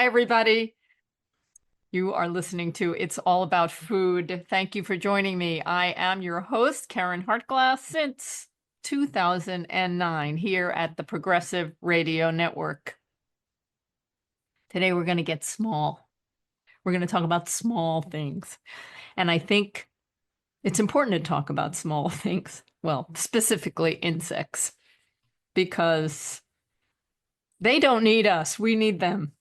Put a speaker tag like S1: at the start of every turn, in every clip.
S1: Hi, everybody. You are listening to It's All About Food. Thank you for joining me. I am your host, Karen Hartglass, since 2009 here at the Progressive Radio Network. Today, we're going to get small. We're going to talk about small things. And I think it's important to talk about small things, well, specifically insects, because they don't need us. We need them.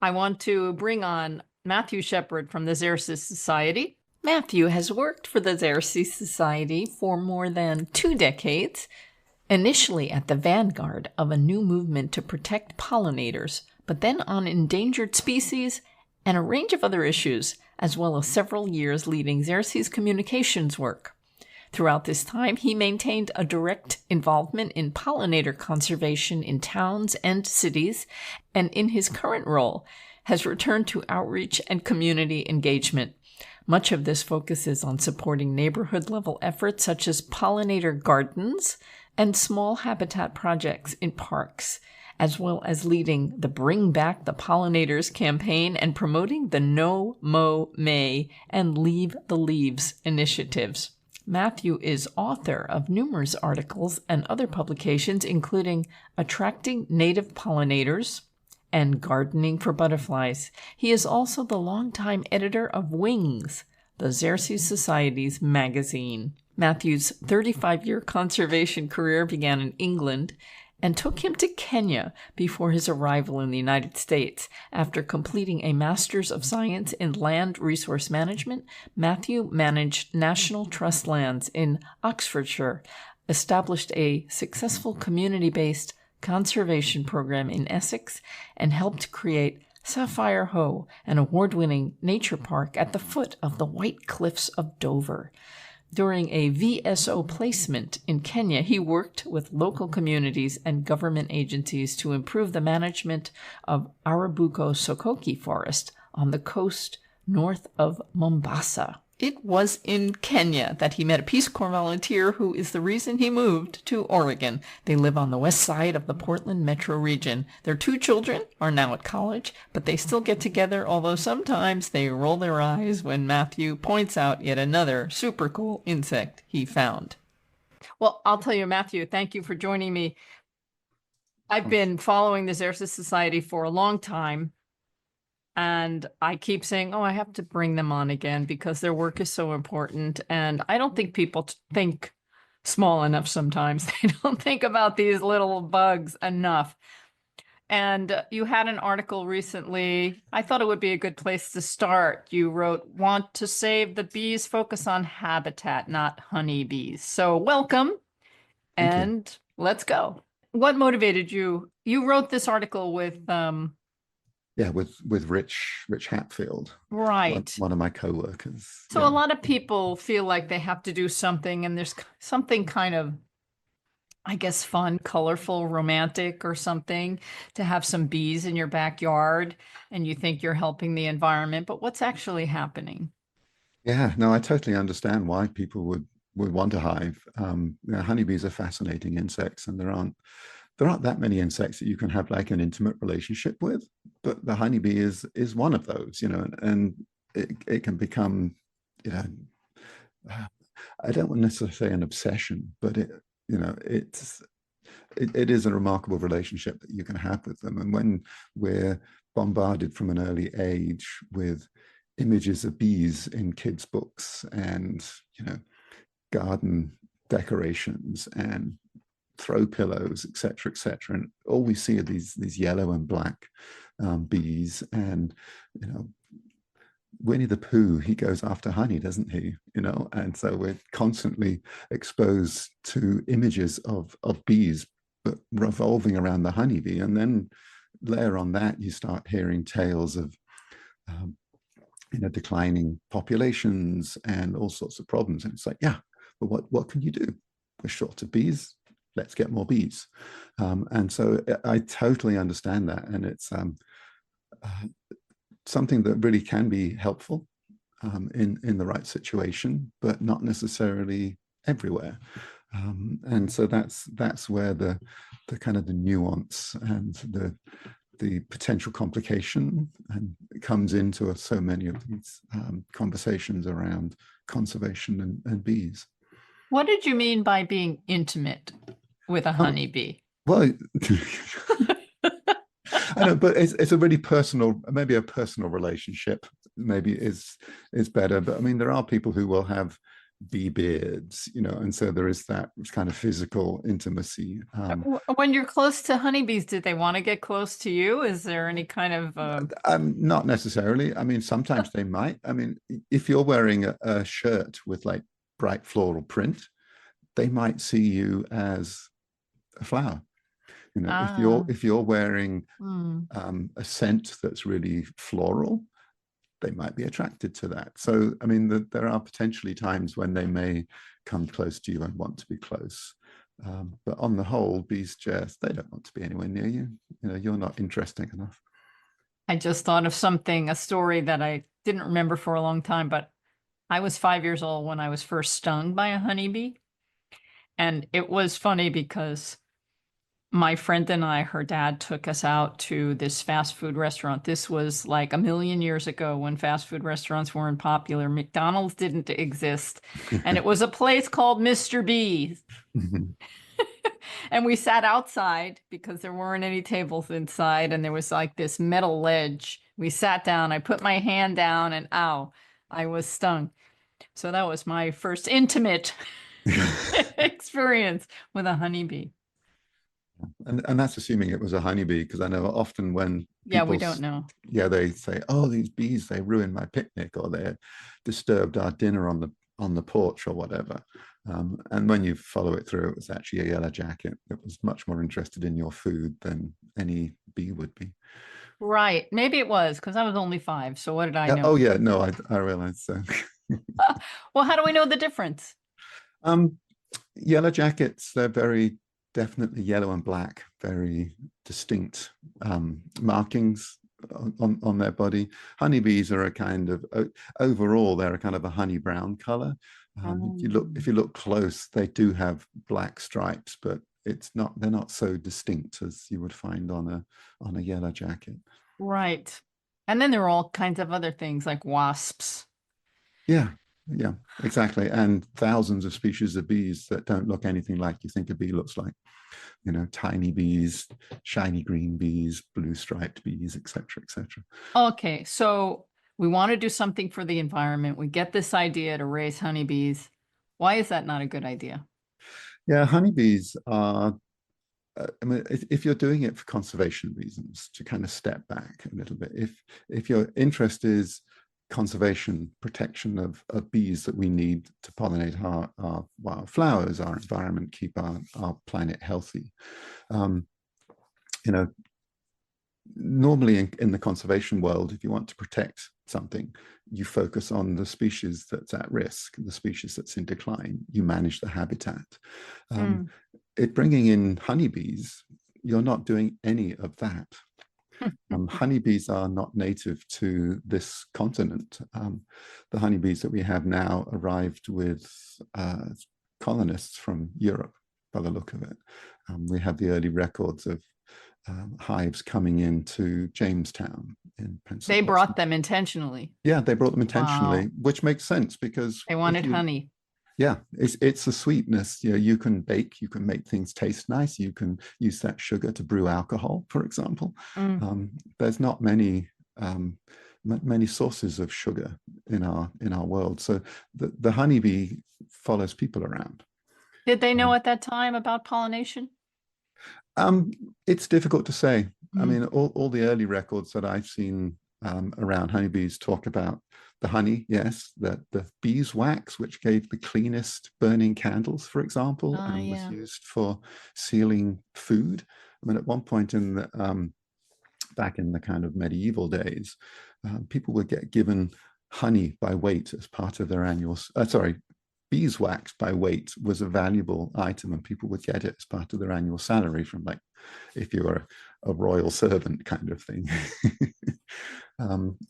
S1: I want to bring on Matthew Shepard from the Xerces Society. Matthew has worked for the Xerces Society for more than 2 decades, initially at the vanguard of a new movement to protect pollinators, but then on endangered species and a range of other issues, as well as several years leading Xerces communications work. Throughout this time, he maintained a direct involvement in pollinator conservation in towns and cities, and in his current role, has returned to outreach and community engagement. Much of this focuses on supporting neighborhood-level efforts such as pollinator gardens and small habitat projects in parks, as well as leading the Bring Back the Pollinators campaign and promoting the No Mow May and Leave the Leaves initiatives. Matthew is author of numerous articles and other publications, including Attracting Native Pollinators and Gardening for Butterflies. He is also the longtime editor of Wings, the Xerces Society's magazine. Matthew's 35-year conservation career began in England and took him to Kenya before his arrival in the United States. After completing a Master's of Science in Land Resource Management, Matthew managed National Trust lands in Oxfordshire, established a successful community-based conservation program in Essex, and helped create Sapphire Hoe, an award-winning nature park at the foot of the White Cliffs of Dover. During a VSO placement in Kenya, he worked with local communities and government agencies to improve the management of Arabuko Sokoke Forest on the coast north of Mombasa. It was in Kenya that he met a Peace Corps volunteer who is the reason he moved to Oregon. They live on the west side of the Portland metro region. Their 2 children are now at college, but they still get together, although sometimes they roll their eyes when Matthew points out yet another super cool insect he found. Well, I'll tell you, Matthew, thank you for joining me. I've been following the Xerces Society for a long time. And I keep saying, I have to bring them on again because their work is so important. And I don't think people think small enough sometimes. They don't think about these little bugs enough. And you had an article recently. I thought it would be a good place to start. You wrote, "Want to save the bees, focus on habitat, not honeybees." So welcome. And let's go. What motivated you? You wrote this article with...
S2: with Rich Hatfield,
S1: right?
S2: One of my co-workers.
S1: So a lot of people feel like they have to do something, and there's something kind of, I guess, fun, colorful, romantic or something to have some bees in your backyard, and you think you're helping the environment, but what's actually happening?
S2: Yeah, no, I totally understand why people would want a hive. Honeybees are fascinating insects, and there aren't that many insects that you can have like an intimate relationship with, but the honeybee is one of those, and it can become, I don't want to necessarily say an obsession, but it is a remarkable relationship that you can have with them. And when we're bombarded from an early age with images of bees in kids' books and, garden decorations and throw pillows, etc., etc., and all we see are these yellow and black bees. And Winnie the Pooh, he goes after honey, doesn't he? And so we're constantly exposed to images of bees, but revolving around the honeybee. And then layer on that, you start hearing tales of declining populations and all sorts of problems. And it's like, yeah, but what can you do? We're short of bees. Let's get more bees. And so I totally understand that. And it's something that really can be helpful in the right situation, but not necessarily everywhere. And so that's where the kind of the nuance and the potential complication, and it comes into so many of these conversations around conservation and bees.
S1: What did you mean by being intimate with a
S2: Um,
S1: honeybee?
S2: well, I know, but it's a really personal, maybe a personal relationship, maybe is better. But I mean, there are people who will have bee beards, and so there is that kind of physical intimacy.
S1: When you're close to honeybees, did they want to get close to you? Is there any kind of
S2: Not necessarily. I mean, sometimes they might. I mean, if you're wearing a shirt with like bright floral print, they might see you as a flower. If
S1: ah,
S2: you're wearing
S1: hmm.
S2: a scent that's really floral, they might be attracted to that. So, I mean, there are potentially times when they may come close to you and want to be close. But on the whole, bees just, they don't want to be anywhere near you. You're not interesting enough.
S1: I just thought of a story that I didn't remember for a long time, but I was 5 years old when I was first stung by a honeybee. And it was funny because my friend and I, her dad took us out to this fast food restaurant. This was like a million years ago when fast food restaurants weren't popular. McDonald's didn't exist. And it was a place called Mr. B's. And we sat outside because there weren't any tables inside. And there was like this metal ledge. We sat down, I put my hand down, and ow, I was stung. So that was my first intimate experience with a honeybee.
S2: And that's assuming it was a honeybee, because I know often when
S1: Yeah, we
S2: people,
S1: don't know.
S2: yeah, they say, "Oh, these bees, they ruined my picnic," or they disturbed our dinner on the porch or whatever. And when you follow it through, it was actually a yellow jacket that was much more interested in your food than any bee would be.
S1: Right. Maybe it was because I was only 5. So what did I
S2: Yeah.
S1: know?
S2: Oh, yeah. No, I realize so.
S1: Well, how do we know the difference?
S2: um, Yellow jackets, they're very definitely yellow and black, very distinct markings on their body. Honeybees are a kind of overall, they're a kind of a honey brown color. If you look close, they do have black stripes, but they're not so distinct as you would find on a yellow jacket.
S1: Right. And then there are all kinds of other things like wasps.
S2: Yeah, yeah, exactly. And thousands of species of bees that don't look anything like you think a bee looks like. Tiny bees, shiny green bees, blue striped bees, etc., etc.
S1: Okay, so we want to do something for the environment. We get this idea to raise honeybees. Why is that not a good idea?
S2: Yeah, honeybees are. I mean, if you're doing it for conservation reasons, to kind of step back a little bit, if your interest is conservation, protection of bees that we need to pollinate our wildflowers, our environment, keep our planet healthy, um, you know, normally in the conservation world, if you want to protect something, you focus on the species that's at risk, the species that's in decline. You manage the habitat. Um,
S1: Mm.
S2: bringing in honeybees, you're not doing any of that. Honeybees are not native to this continent. The honeybees that we have now arrived with colonists from Europe, by the look of it. We have the early records of hives coming into Jamestown in
S1: They
S2: Pennsylvania.
S1: brought them intentionally.
S2: Yeah, they brought them intentionally,
S1: Wow.
S2: which makes sense because
S1: They
S2: if
S1: wanted
S2: you,
S1: honey.
S2: yeah, it's the sweetness. You can bake, you can make things taste nice. You can use that sugar to brew alcohol, for example.
S1: Mm.
S2: There's not many sources of sugar in our world, so the honeybee follows people around.
S1: Did they know
S2: Um,
S1: at that time about pollination?
S2: Um, it's difficult to say. I
S1: Mm.
S2: mean, all the early records that I've seen around honeybees talk about the honey, yes, the beeswax, which gave the cleanest burning candles, for example, and was
S1: Yeah.
S2: used for sealing food. I mean, at one point back in the kind of medieval days, people would get given honey by weight as part of their annual, beeswax by weight was a valuable item, and people would get it as part of their annual salary from, like, if you were a royal servant kind of thing.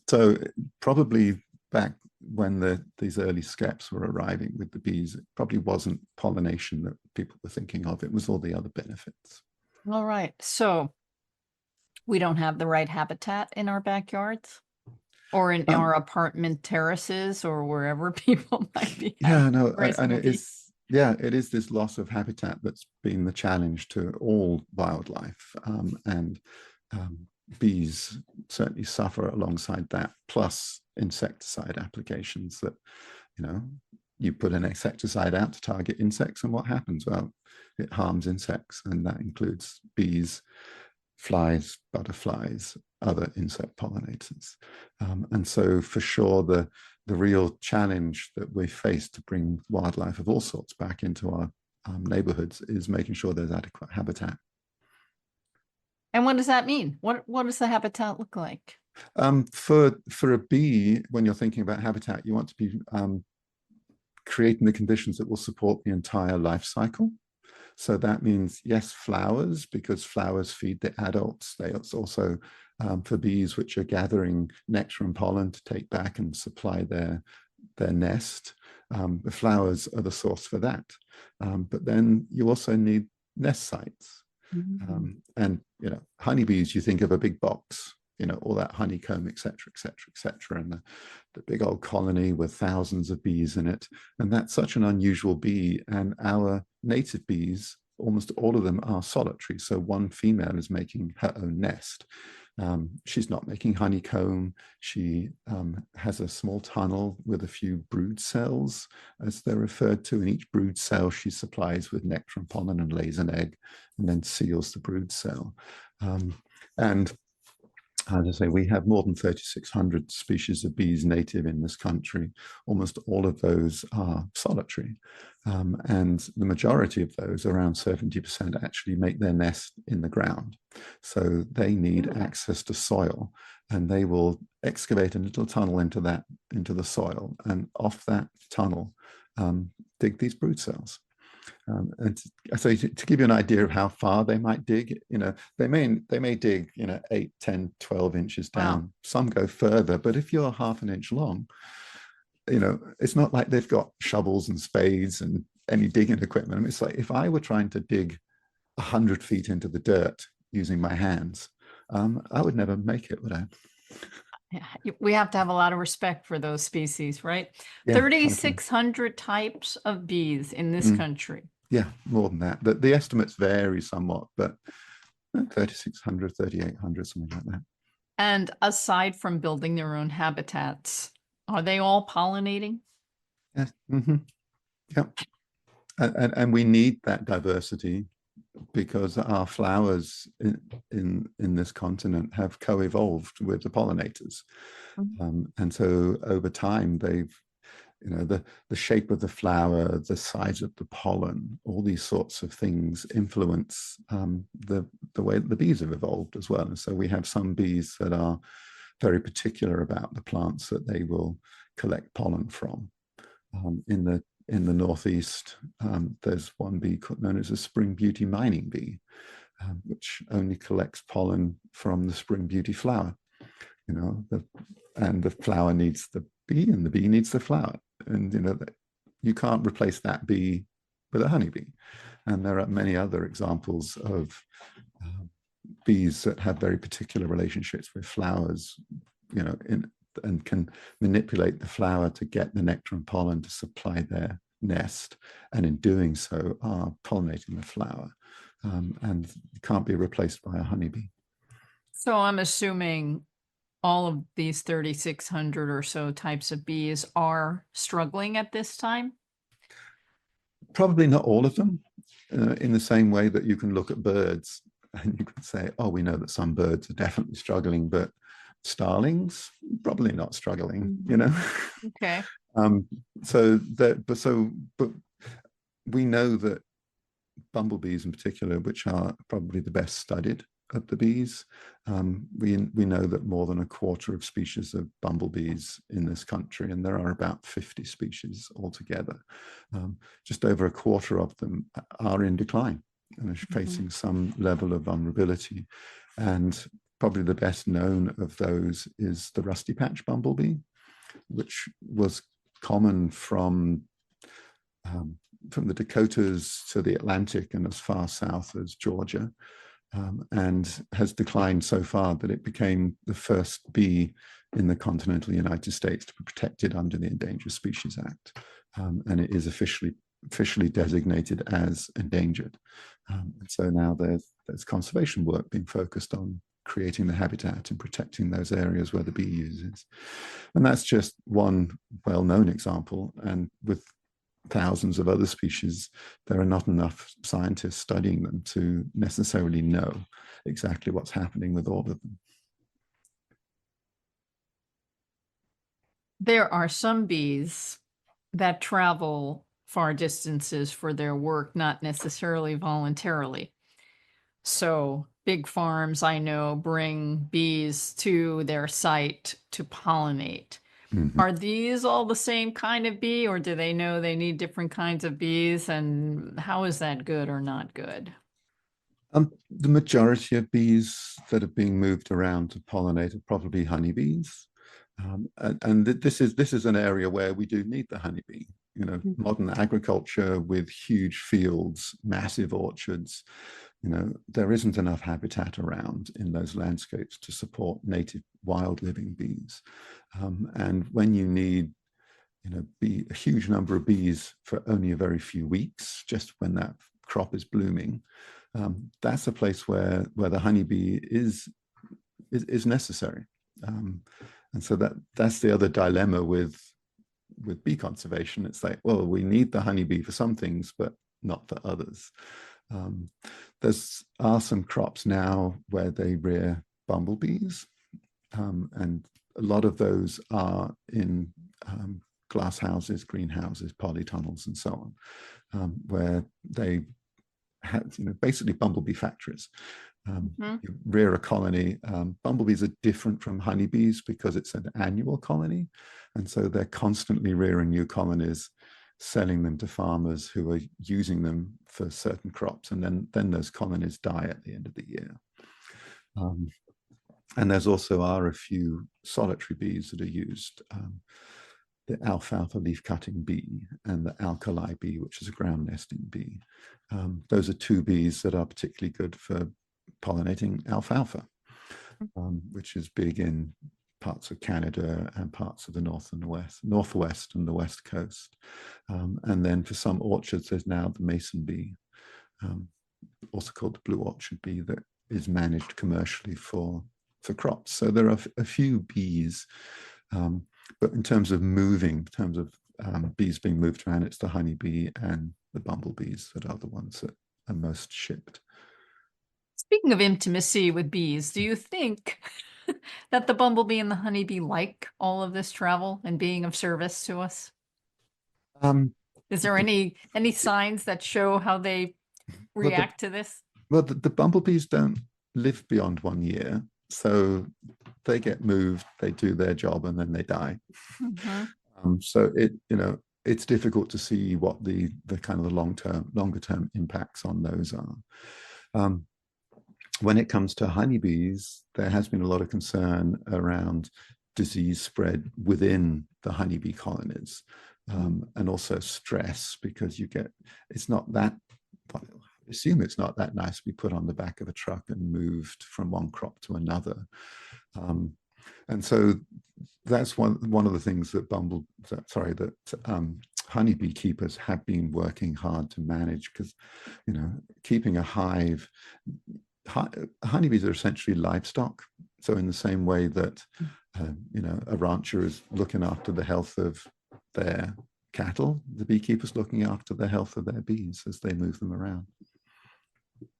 S2: So probably back when these early skeps were arriving with the bees, it probably wasn't pollination that people were thinking of. It was all the other benefits.
S1: All right. So We don't have the right habitat in our backyards or in
S2: Um,
S1: our apartment terraces or wherever people might be
S2: yeah, no,
S1: raising
S2: and
S1: their
S2: it is,
S1: bees.
S2: yeah, it is this loss of habitat that's been the challenge to all wildlife, and um, bees certainly suffer alongside that, plus insecticide applications that, you know, you put an insecticide out to target insects, and what happens? Well, it harms insects, and that includes bees, flies, butterflies, other insect pollinators. And so for sure, the real challenge that we face to bring wildlife of all sorts back into our neighborhoods is making sure there's adequate habitat.
S1: And what does that mean? What does the habitat look like?
S2: For a bee, when you're thinking about habitat, you want to be creating the conditions that will support the entire life cycle. So that means, yes, flowers, because flowers feed the adults. They also, for bees which are gathering nectar and pollen to take back and supply their nest, the flowers are the source for that. But then you also need nest sites. And, you know, honeybees, you think of a big box, you know, all that honeycomb, et cetera, and the big old colony with thousands of bees in it. And that's such an unusual bee. And our native bees, almost all of them are solitary. So one female is making her own nest. She's not making honeycomb. She has a small tunnel with a few brood cells, as they're referred to. In each brood cell, she supplies with nectar and pollen and lays an egg and then seals the brood cell. And as I say, we have more than 3,600 species of bees native in this country. Almost all of those are solitary. And the majority of those, around 70%, actually make their nest in the ground. So they need access to soil, and they will excavate a little tunnel into the soil, and off that tunnel, dig these brood cells. And so to give you an idea of how far they might dig, you know, they may dig, you know, 8, 10, 12 inches down. Wow. Some go further, but if you're half an inch long, you know, it's not like they've got shovels and spades and any digging equipment. I mean, it's like if I were trying to dig 100 feet into the dirt using my hands, I would never make it, would I?
S1: Yeah, we have to have a lot of respect for those species, right?
S2: Yeah,
S1: 3,600 types of bees in this country.
S2: Yeah, more than that. The estimates vary somewhat, but 3,600, 3,800, something like that.
S1: And aside from building their own habitats, are they all pollinating?
S2: Yes. Yep. And we need that diversity because our flowers in this continent have co-evolved with the pollinators. And so over time, they've, you know, the shape of the flower, the size of the pollen, all these sorts of things influence the way that the bees have evolved as well. And so we have some bees that are very particular about the plants that they will collect pollen from. In the Northeast, there's one bee known as a spring beauty mining bee, which only collects pollen from the spring beauty flower. You know, and the flower needs the bee, and the bee needs the flower. And, you know, you can't replace that bee with a honeybee. And there are many other examples of bees that have very particular relationships with flowers, you know, and can manipulate the flower to get the nectar and pollen to supply their nest. And in doing so, are pollinating the flower, and can't be replaced by a honeybee.
S1: So I'm assuming all of these 3,600 or so types of bees are struggling at this time?
S2: Probably not all of them, in the same way that you can look at birds and you can say, oh, we know that some birds are definitely struggling, but starlings probably not struggling, you know.
S1: Okay.
S2: But we know that bumblebees in particular, which are probably the best studied of the bees, we know that more than a quarter of species of bumblebees in this country, and there are about 50 species altogether, just over a quarter of them are in decline and are facing some level of vulnerability. And probably the best known of those is the rusty patch bumblebee, which was common from the Dakotas to the Atlantic and as far south as Georgia. and has declined so far that it became the first bee in the continental United States to be protected under the Endangered Species Act. And it is officially designated as endangered. And so now there's conservation work being focused on creating the habitat and protecting those areas where the bee uses. And that's just one well-known example. And with thousands of other species, there are not enough scientists studying them to necessarily know exactly what's happening with all of them.
S1: There are some bees that travel far distances for their work, not necessarily voluntarily. So big farms, I know, bring bees to their site to pollinate. Are these all the same kind of bee, or do they know they need different kinds of bees? And how is that good or not good?
S2: The majority of bees that are being moved around to pollinate are probably honeybees. And this is an area where we do need the honeybee. You know, modern agriculture with huge fields, massive orchards, you know, there isn't enough habitat around in those landscapes to support native wild living bees. And when you need, you know, a huge number of bees for only a very few weeks, just when that crop is blooming, that's a place where the honeybee is necessary. And so that's the other dilemma with bee conservation. It's like, well, we need the honeybee for some things, but not for others. Are some crops now where they rear bumblebees, and a lot of those are in glass houses, greenhouses, polytunnels, and so on, where they have, you know, basically bumblebee factories. You rear a colony. Bumblebees are different from honeybees because it's an annual colony, and so they're constantly rearing new colonies, selling them to farmers who are using them for certain crops, and then those colonies die at the end of the year. And there's also a few solitary bees that are used. The alfalfa leaf-cutting bee and the alkali bee, which is a ground nesting bee. Those are two bees that are particularly good for pollinating alfalfa, which is big in parts of Canada and parts of the northwest and the west coast. And then for some orchards, there's now the mason bee, also called the blue orchard bee, that is managed commercially for crops. So there are a few bees, but in terms of bees being moved around, it's the honeybee and the bumblebees that are the ones that are most shipped.
S1: Speaking of intimacy with bees, do you think that the bumblebee and the honeybee like all of this travel and being of service to us? Is there any signs that show how they react to this?
S2: Well, the bumblebees don't live beyond 1 year, so they get moved, they do their job, and then they die. So it's difficult to see what the kind of the longer term impacts on those are. When it comes to honeybees, there has been a lot of concern around disease spread within the honeybee colonies, and also stress, because it's not that, I assume it's not that nice to be put on the back of a truck and moved from one crop to another. And so that's one of the things that honeybee keepers have been working hard to manage, because, you know, keeping a hive, honeybees are essentially livestock. So in the same way that a rancher is looking after the health of their cattle, the beekeeper's looking after the health of their bees as they move them around.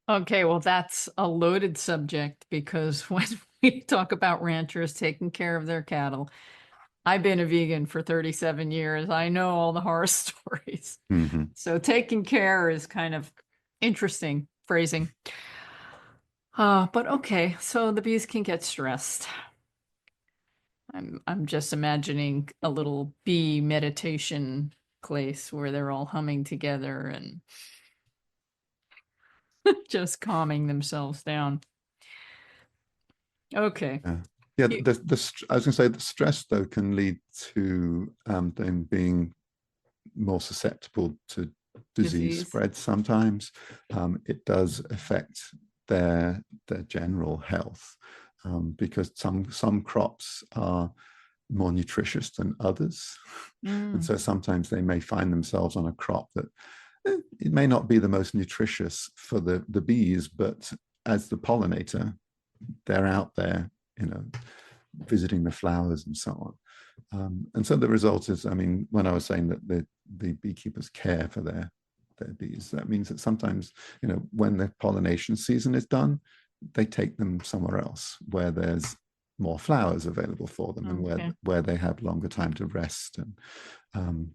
S1: Okay, well, that's a loaded subject, because when we talk about ranchers taking care of their cattle, I've been a vegan for 37 years. I know all the horror stories. So taking care is kind of interesting phrasing. But okay, so the bees can get stressed. I'm just imagining a little bee meditation place where they're all humming together and just calming themselves down. Okay.
S2: Yeah, I was going to say the stress, though, can lead to them being more susceptible to disease spread sometimes. It does affect their general health, because some crops are more nutritious than others. And so sometimes they may find themselves on a crop that it may not be the most nutritious for the bees, but as the pollinator, they're out there, visiting the flowers and so on. And so the result is, I mean, when I was saying that the beekeepers care for their bees, that means that sometimes, when the pollination season is done, they take them somewhere else where there's more flowers available for them, and where they have longer time to rest and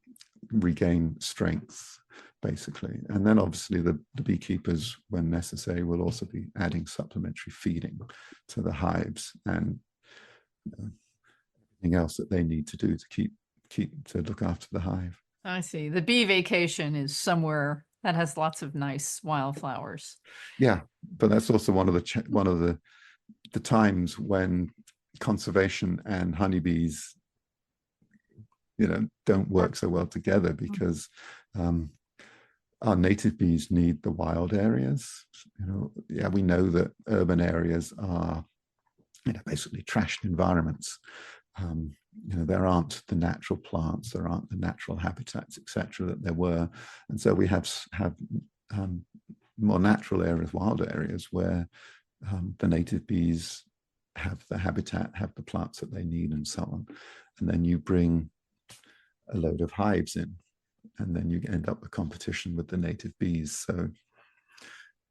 S2: regain strength, basically. And then obviously the beekeepers, when necessary, will also be adding supplementary feeding to the hives and everything else that they need to do to look after the hive.
S1: I see. The bee vacation is somewhere that has lots of nice wildflowers.
S2: Yeah, but that's also one of the times when conservation and honeybees, don't work so well together, because our native bees need the wild areas. We know that urban areas are, basically trashed environments. There aren't the natural plants, there aren't the natural habitats, etc., that there were, and so we have more natural areas, wild areas, where the native bees have the habitat, have the plants that they need, and so on. And then you bring a load of hives in, and then you end up with competition with the native bees. So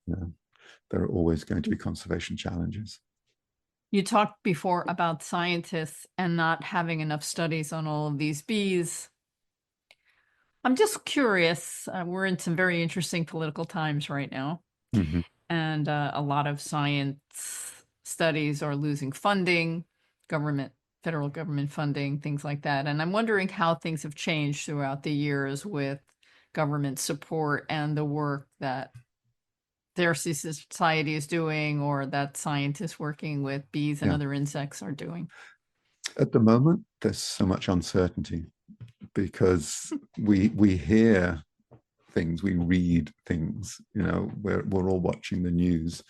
S2: there are always going to be conservation challenges.
S1: You talked before about scientists and not having enough studies on all of these bees. I'm just curious, we're in some very interesting political times right now, and a lot of science studies are losing funding, federal government funding, things like that. And I'm wondering how things have changed throughout the years with government support and the work that Xerces Society is doing, or that scientists working with bees and other insects are doing.
S2: At the moment, there's so much uncertainty, because we hear things, we read things, we're all watching the news,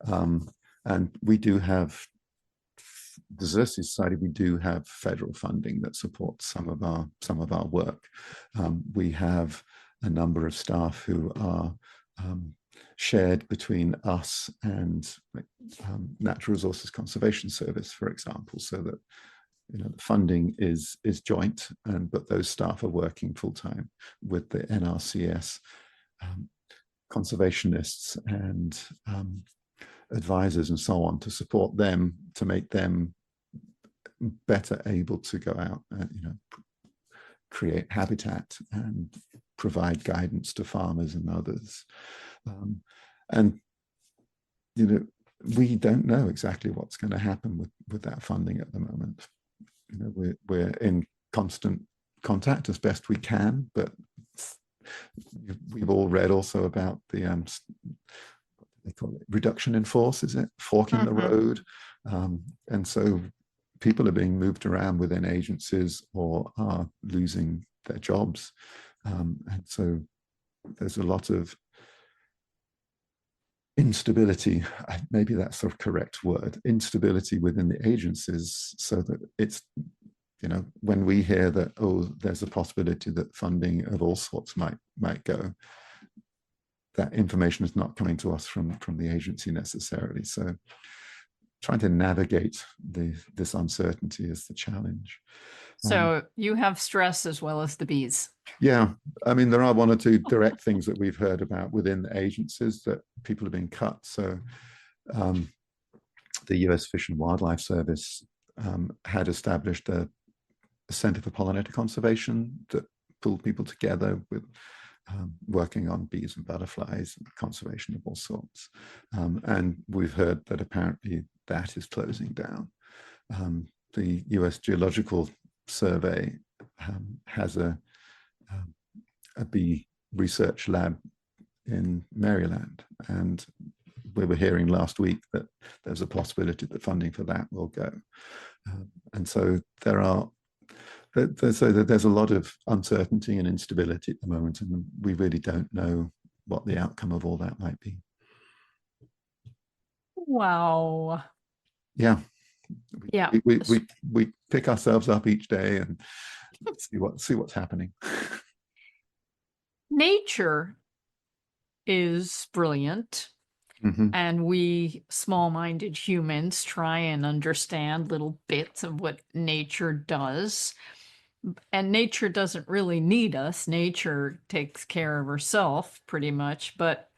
S2: and we do have the Xerces Society. We do have federal funding that supports some of our work. We have a number of staff who are shared between us and Natural Resources Conservation Service, for example, so that the funding is joint, but those staff are working full-time with the NRCS conservationists and advisors and so on, to support them, to make them better able to go out and create habitat and provide guidance to farmers and others. And we don't know exactly what's going to happen with that funding at the moment. We're in constant contact as best we can, but we've all read also about the they call it reduction in force, is it? Fork in the road. And so people are being moved around within agencies or are losing their jobs. And so there's a lot of instability, maybe that's the correct word, instability within the agencies, so that it's, when we hear that, there's a possibility that funding of all sorts might go, that information is not coming to us from the agency necessarily. So trying to navigate this uncertainty is the challenge.
S1: So you have stress as well as the bees.
S2: Yeah, I mean, there are one or two direct things that we've heard about within the agencies, that people have been cut. So the US Fish and Wildlife Service had established a Center for Pollinator Conservation that pulled people together with working on bees and butterflies and conservation of all sorts. And we've heard that apparently that is closing down. The US Geological Survey has a bee research lab in Maryland, and we were hearing last week that there's a possibility that funding for that will go. And so there's a lot of uncertainty and instability at the moment, and we really don't know what the outcome of all that might be.
S1: Wow.
S2: Yeah,
S1: Yeah.
S2: we pick ourselves up each day and see what's happening.
S1: Nature is brilliant.
S2: Hmm.
S1: And we small-minded humans try and understand little bits of what nature does. And nature doesn't really need us. Nature takes care of herself pretty much, but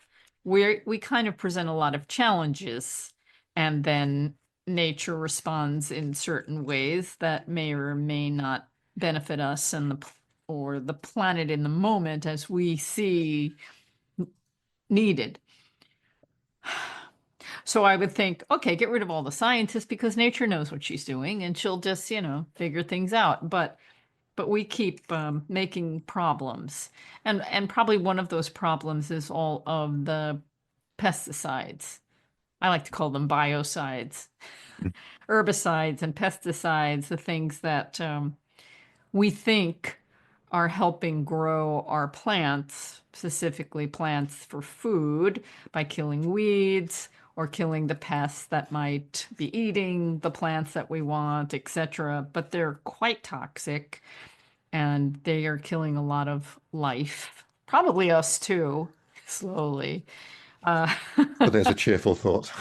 S1: we kind of present a lot of challenges, and then nature responds in certain ways that may or may not benefit us and or the planet in the moment as we see needed. So I would think, okay, get rid of all the scientists because nature knows what she's doing and she'll just, figure things out. But we keep making problems. And probably one of those problems is all of the pesticides. I like to call them biocides, herbicides and pesticides, the things that we think are helping grow our plants, specifically plants for food, by killing weeds or killing the pests that might be eating the plants that we want, etc. But they're quite toxic and they are killing a lot of life, probably us too, slowly. Uh,
S2: But there's a cheerful thought.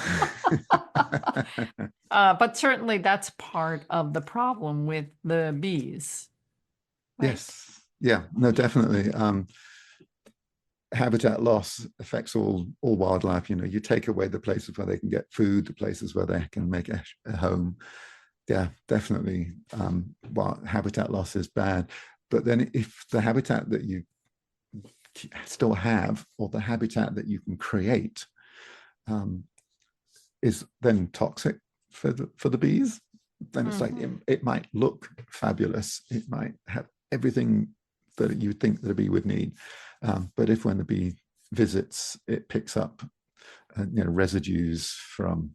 S1: but certainly that's part of the problem with the bees, right?
S2: Yes. Yeah. No, definitely. Habitat loss affects all wildlife. You take away the places where they can get food, the places where they can make a home. Yeah, definitely. Well, habitat loss is bad. But then if the habitat that you still have, or the habitat that you can create, um, is then toxic for the bees, then it's like it might look fabulous. It might have everything that you think that a bee would need. But if when the bee visits, it picks up residues from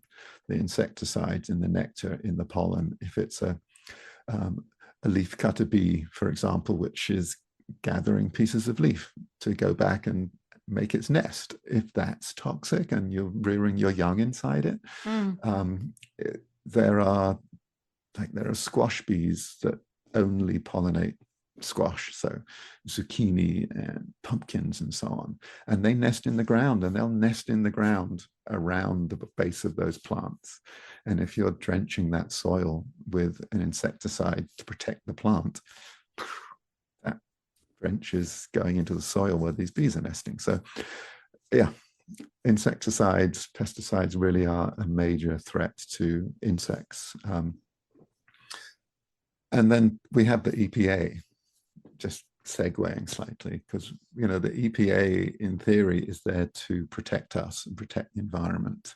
S2: the insecticides in the nectar, in the pollen, if it's a leaf cutter bee, for example, which is gathering pieces of leaf to go back and make its nest, if that's toxic and you're rearing your young inside it, there are squash bees that only pollinate squash, so zucchini and pumpkins and so on, and they nest in the ground, and they'll nest in the ground around the base of those plants. And if you're drenching that soil with an insecticide to protect the plant, that drench is going into the soil where these bees are nesting. So yeah, insecticides, pesticides really are a major threat to insects. And then we have the EPA, just segueing slightly, because the EPA in theory is there to protect us and protect the environment.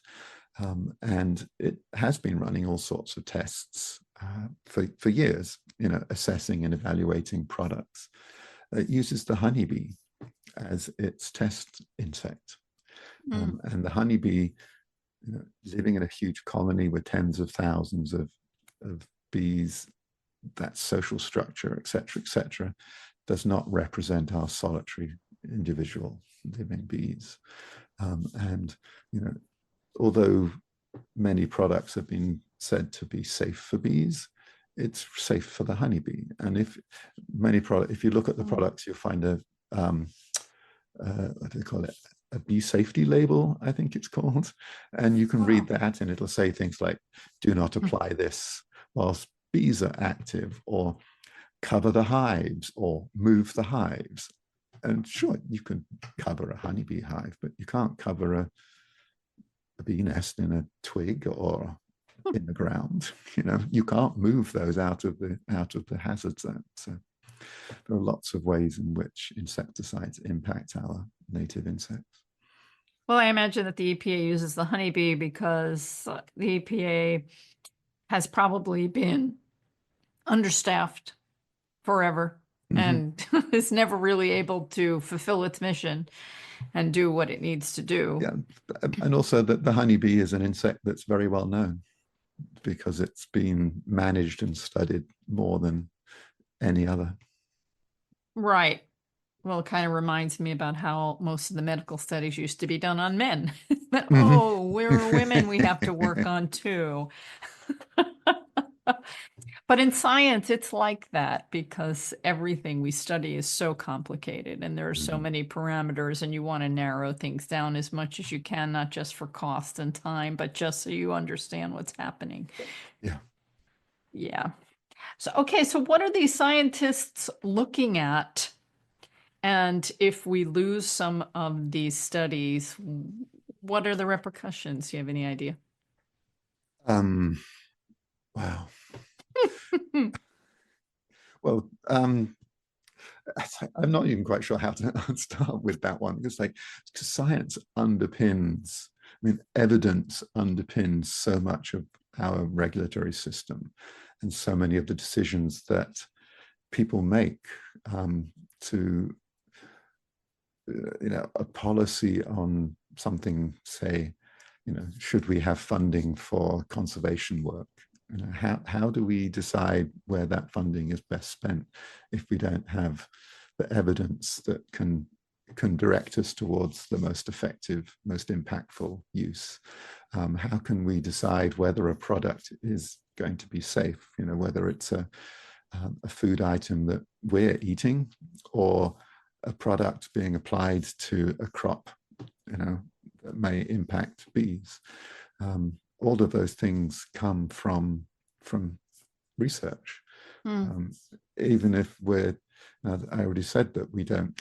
S2: And it has been running all sorts of tests for years, assessing and evaluating products. It uses the honeybee as its test insect. And the honeybee, living in a huge colony with tens of thousands of bees, that social structure, et cetera, does not represent our solitary individual living bees. And although many products have been said to be safe for bees, it's safe for the honeybee. And if you look at the products, you'll find what do they call it? A bee safety label, I think it's called. And you can read that and it'll say things like, do not apply this whilst bees are active, or cover the hives, or move the hives. And sure, you can cover a honeybee hive, but you can't cover a bee nest in a twig or in the ground. You can't move those out of the hazard zone. So there are lots of ways in which insecticides impact our native insects.
S1: Well, I imagine that the EPA uses the honeybee because the EPA has probably been understaffed forever and is never really able to fulfill its mission and do what it needs to do.
S2: Yeah, and also that the honeybee is an insect that's very well known because it's been managed and studied more than any other.
S1: Right. Well, it kind of reminds me about how most of the medical studies used to be done on men.
S2: Mhm.
S1: Oh, we're women, we have to work on too. But in science, it's like that because everything we study is so complicated and there are so
S2: Mhm.
S1: many parameters, and you want to narrow things down as much as you can, not just for cost and time, but just so you understand what's happening.
S2: Yeah.
S1: Yeah. So, okay, so what are these scientists looking at? And if we lose some of these studies, what are the repercussions? Do you have any idea?
S2: Um, wow. Well, I'm not even quite sure how to start with that one because, like, because science underpins, I mean, evidence underpins so much of our regulatory system and so many of the decisions that people make to, a policy on something, say, should we have funding for conservation work? How do we decide where that funding is best spent if we don't have the evidence that can direct us towards the most effective, most impactful use? How can we decide whether a product is going to be safe? Whether it's a food item that we're eating or a product being applied to a crop, that may impact bees. All of those things come from research.
S1: Hmm.
S2: Even if I already said that we don't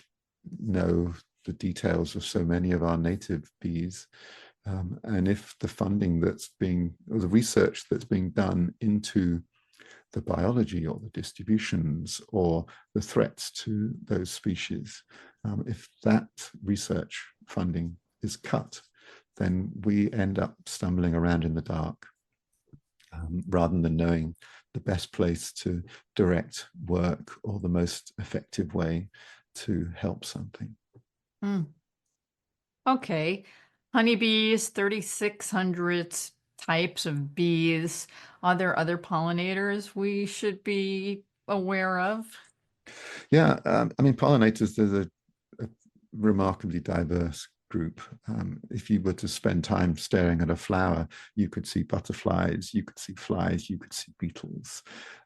S2: know the details of so many of our native bees. And if the funding or the research that's being done into the biology or the distributions or the threats to those species, if that research funding is cut, then we end up stumbling around in the dark rather than knowing the best place to direct work or the most effective way to help something.
S1: Hmm. Okay. Honeybees, 3,600 types of bees. Are there other pollinators we should be aware of?
S2: Yeah, I mean, pollinators, there's a remarkably diverse group. If you were to spend time staring at a flower, you could see butterflies, you could see flies, you could see beetles.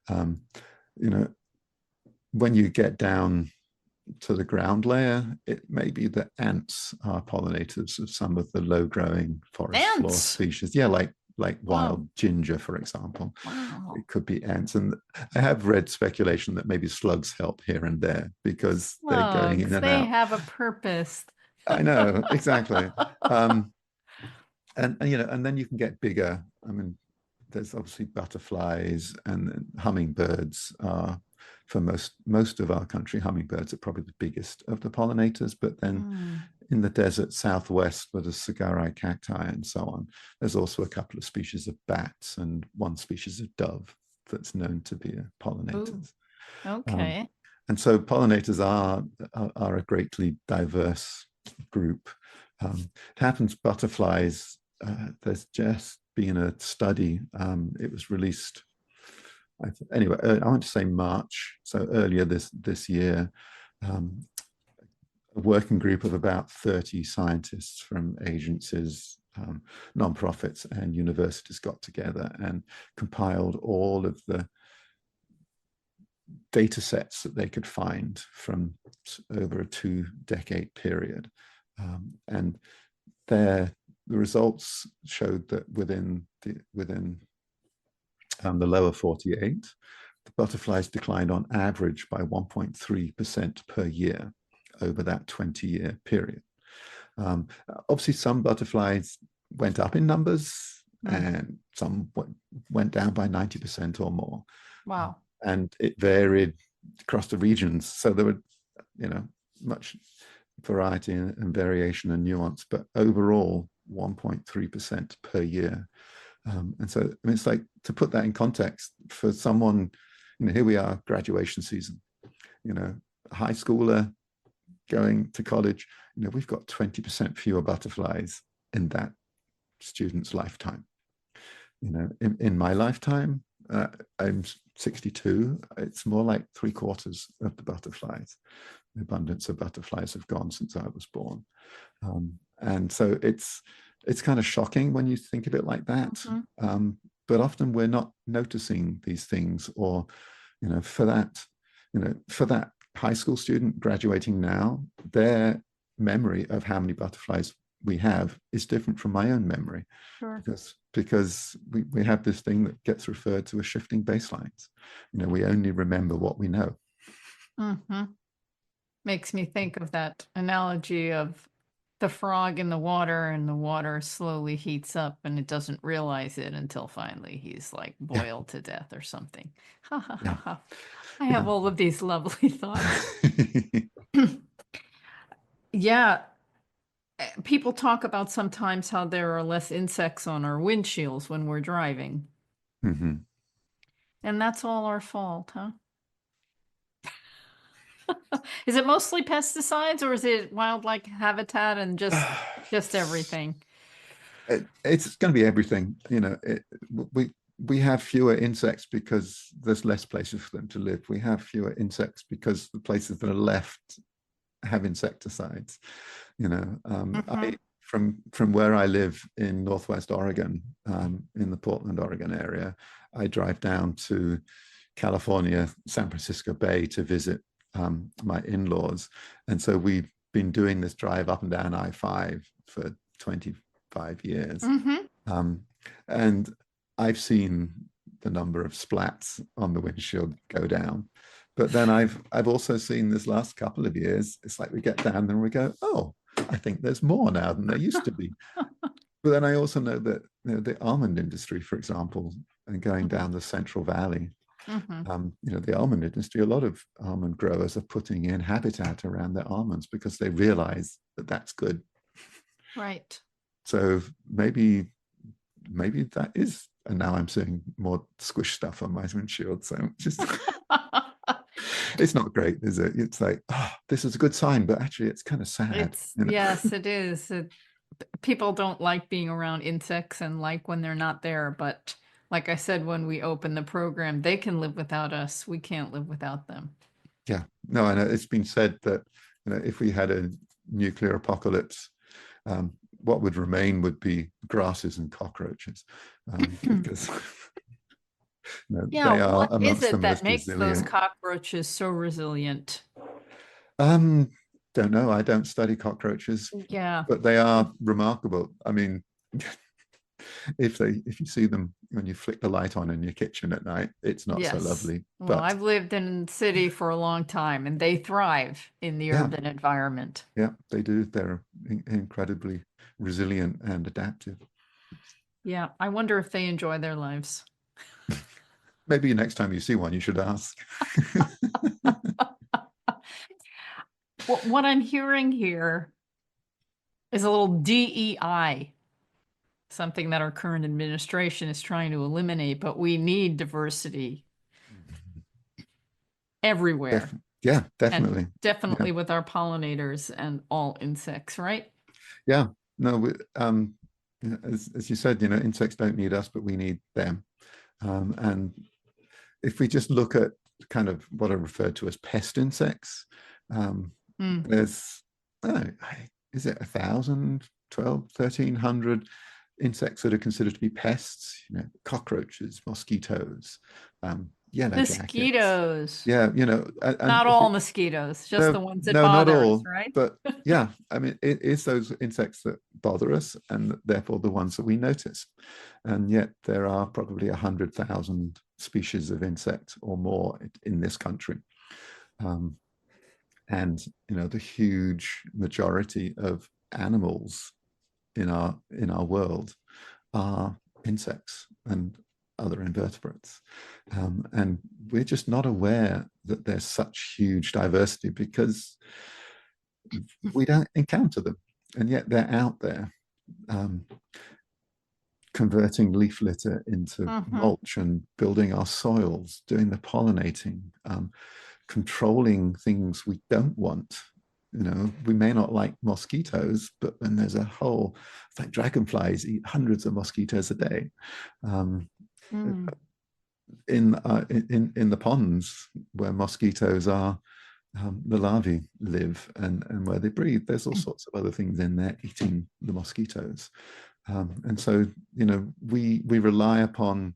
S2: Um, you know, when you get down to the ground layer, it may be that ants are pollinators of some of the low-growing forest floor
S1: Ants.
S2: species. Yeah, like
S1: Wow.
S2: wild ginger, for example.
S1: Wow.
S2: It could be ants. And I have read speculation that maybe slugs help here and there because they're going in
S1: Slugs,
S2: and
S1: they
S2: out.
S1: have a purpose.
S2: I know, exactly. Um, and then you can get bigger. I mean, there's obviously butterflies and hummingbirds are, for most of our country, hummingbirds are probably the biggest of the pollinators. But then
S1: Hmm.
S2: in the desert southwest, where there's sagari cacti and so on, there's also a couple of species of bats and one species of dove that's known to be
S1: Ooh,
S2: pollinators. Um,
S1: okay.
S2: and so pollinators are a greatly diverse group. It happens butterflies. There's just been a study. It was released anyway. I want to say March, so earlier this year. Um, a working group of about 30 scientists from agencies, nonprofits, and universities got together and compiled all of the data sets that they could find from over a 2-decade period. And the results showed that within the lower 48, the butterflies declined on average by 1.3% per year over that 20-year period. Obviously, some butterflies went up in numbers
S1: Hmm.
S2: and some went down by 90% or more.
S1: Wow.
S2: And it varied across the regions. So there were, much variety and variation and nuance, but overall 1.3% per year. And so, I mean, it's like, to put that in context for someone, here we are, graduation season, a high schooler going to college, we've got 20% fewer butterflies in that student's lifetime. In my lifetime, I'm 62, it's more like 3/4 of the butterflies. The abundance of butterflies have gone since I was born. And so it's kind of shocking when you think of it like that. But often we're not noticing these things, or, for that high school student graduating now, their memory of how many butterflies we have is different from my own memory.
S1: Sure.
S2: Because we have this thing that gets referred to as shifting baselines. We only remember what we know.
S1: Makes me think of that analogy of the frog in the water, and the water slowly heats up and it doesn't realize it until finally he's like boiled to death or something. Ha ha ha ha. I have all of these lovely thoughts. Yeah. People talk about sometimes how there are less insects on our windshields when we're driving. And that's all our fault, huh? Is it mostly pesticides, or is it wildlife habitat and just everything?
S2: It's going to be everything. We have fewer insects because there's less places for them to live. We have fewer insects because the places that are left have insecticides. From where I live in Northwest Oregon, in the Portland, Oregon area, I drive down to California, San Francisco Bay to visit my in-laws. And so we've been doing this drive up and down I-5 for 25 years. And I've seen the number of splats on the windshield go down. But then I've also seen this last couple of years, it's like we get down there and we go, oh, I think there's more now than there used to be. But then I also know that the almond industry, for example, and going down the Central Valley, the almond industry, a lot of almond growers are putting in habitat around their almonds because they realize that that's good.
S1: Right.
S2: So maybe that is, and now I'm seeing more squish stuff on my windshield. So just, it's not great, is it? It's like, oh, this is a good sign, but actually it's kind of sad.
S1: Yes, it is. People don't like being around insects and like when they're not there. But like I said, when we open the program, they can live without us. We can't live without them.
S2: Yeah, no, I know it's been said that, if we had a nuclear apocalypse, what would remain would be grasses and cockroaches, because they are
S1: what
S2: amongst
S1: is
S2: the
S1: it that
S2: most
S1: makes
S2: resilient.
S1: those cockroaches so resilient?
S2: Don't know. I don't study cockroaches.
S1: Yeah.
S2: But they are remarkable. I mean, if you see them when you flick the light on in your kitchen at night, it's not so lovely.
S1: Well, I've lived in the city for a long time, and they thrive in the urban environment.
S2: Yeah, they do. They're incredibly resilient and adaptive.
S1: Yeah, I wonder if they enjoy their lives.
S2: Maybe next time you see one, you should ask.
S1: What I'm hearing here is a little DEI, something that our current administration is trying to eliminate, but we need diversity everywhere.
S2: Yeah, definitely.
S1: And definitely with our pollinators and all insects, right?
S2: Yeah, no, as you said, insects don't need us, but we need them. And if we just look at kind of what are referred to as pest insects, there's, is it 1,000, 12, 1,300 insects that are considered to be pests? Cockroaches, mosquitoes, yellow
S1: mosquitoes.
S2: jackets. Yeah,
S1: not all mosquitoes, just the ones that bother
S2: not all,
S1: us, right?
S2: But yeah, I mean, it's those insects that bother us, and therefore the ones that we notice. And yet there are probably 100,000 species of insect or more in this country. And the huge majority of animals in our world are insects and other invertebrates. And we're just not aware that there's such huge diversity because we don't encounter them. And yet they're out there, converting leaf litter into mulch and building our soils, doing the pollinating, controlling things we don't want. We may not like mosquitoes, but then there's a whole, it's like dragonflies eat hundreds of mosquitoes a day. In the ponds where mosquitoes are, the larvae live and where they breed, there's all sorts of other things in there eating the mosquitoes. And so, you know, we rely upon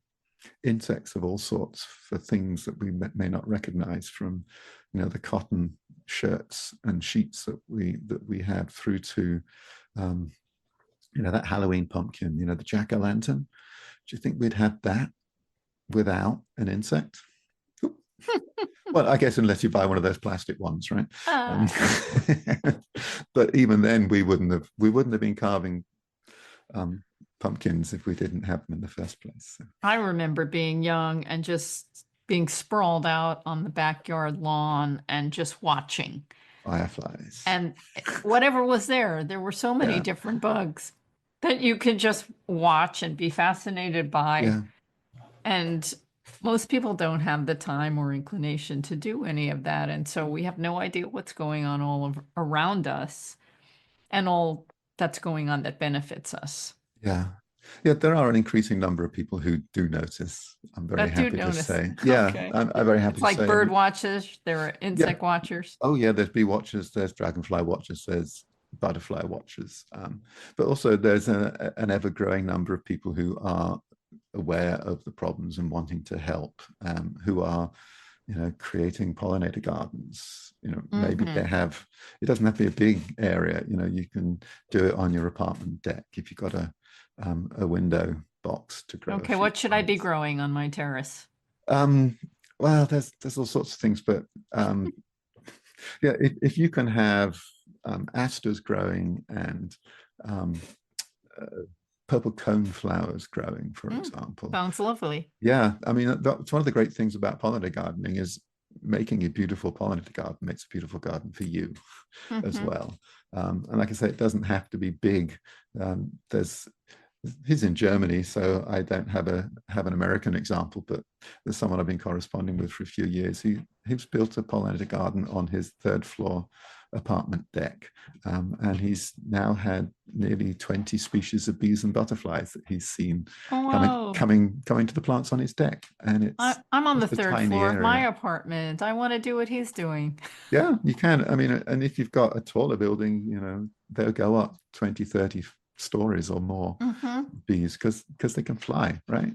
S2: insects of all sorts for things that we may not recognize, from, you know, the cotton shirts and sheets that we have, through to, you know, that Halloween pumpkin, you know, the jack-o'-lantern. Do you think we'd have that without an insect? Well, I guess unless you buy one of those plastic ones, right? Um, but even then, we wouldn't have been carving pumpkins if we didn't have them in the first place. So.
S1: I remember being young and just being sprawled out on the backyard lawn and just watching.
S2: Fireflies.
S1: And whatever was there, there were so many
S2: Yeah.
S1: different bugs that you could just watch and be fascinated by.
S2: Yeah.
S1: And most people don't have the time or inclination to do any of that. And so we have no idea what's going on around us and all that's going on that benefits us.
S2: Yeah. Yeah, there are an increasing number of people who do notice. I'm very
S1: That do
S2: happy to
S1: notice.
S2: say. Yeah,
S1: Okay.
S2: I'm very happy
S1: It's
S2: to
S1: like
S2: say.
S1: bird watchers, there are insect
S2: Yeah.
S1: watchers.
S2: Oh yeah, there's bee watchers, there's dragonfly watchers, there's butterfly watchers. But also there's an ever-growing number of people who are aware of the problems and wanting to help, who are, you know, creating pollinator gardens. You know, maybe they have, it doesn't have to be a big area. You know, you can do it on your apartment deck if you've got a window box to grow.
S1: Okay, what should I be growing on my terrace?
S2: Well, there's all sorts of things, but yeah, if you can have asters growing and purple cone flowers growing, for example.
S1: Sounds lovely.
S2: Yeah, I mean, that's one of the great things about pollinator gardening, is making a beautiful pollinator garden makes a beautiful garden for you as well. And like I say, it doesn't have to be big. He's in Germany, so I don't have an American example, but there's someone I've been corresponding with for a few years. He's built a pollinator garden on his third floor apartment deck, and he's now had nearly 20 species of bees and butterflies that he's seen coming to the plants on his deck. And it's
S1: I'm on the third floor of my
S2: area.
S1: apartment. I want to do what he's doing.
S2: Yeah, you can. I mean, and if you've got a taller building, you know, they'll go up 20, 30 stories or more, bees, because they can fly, right?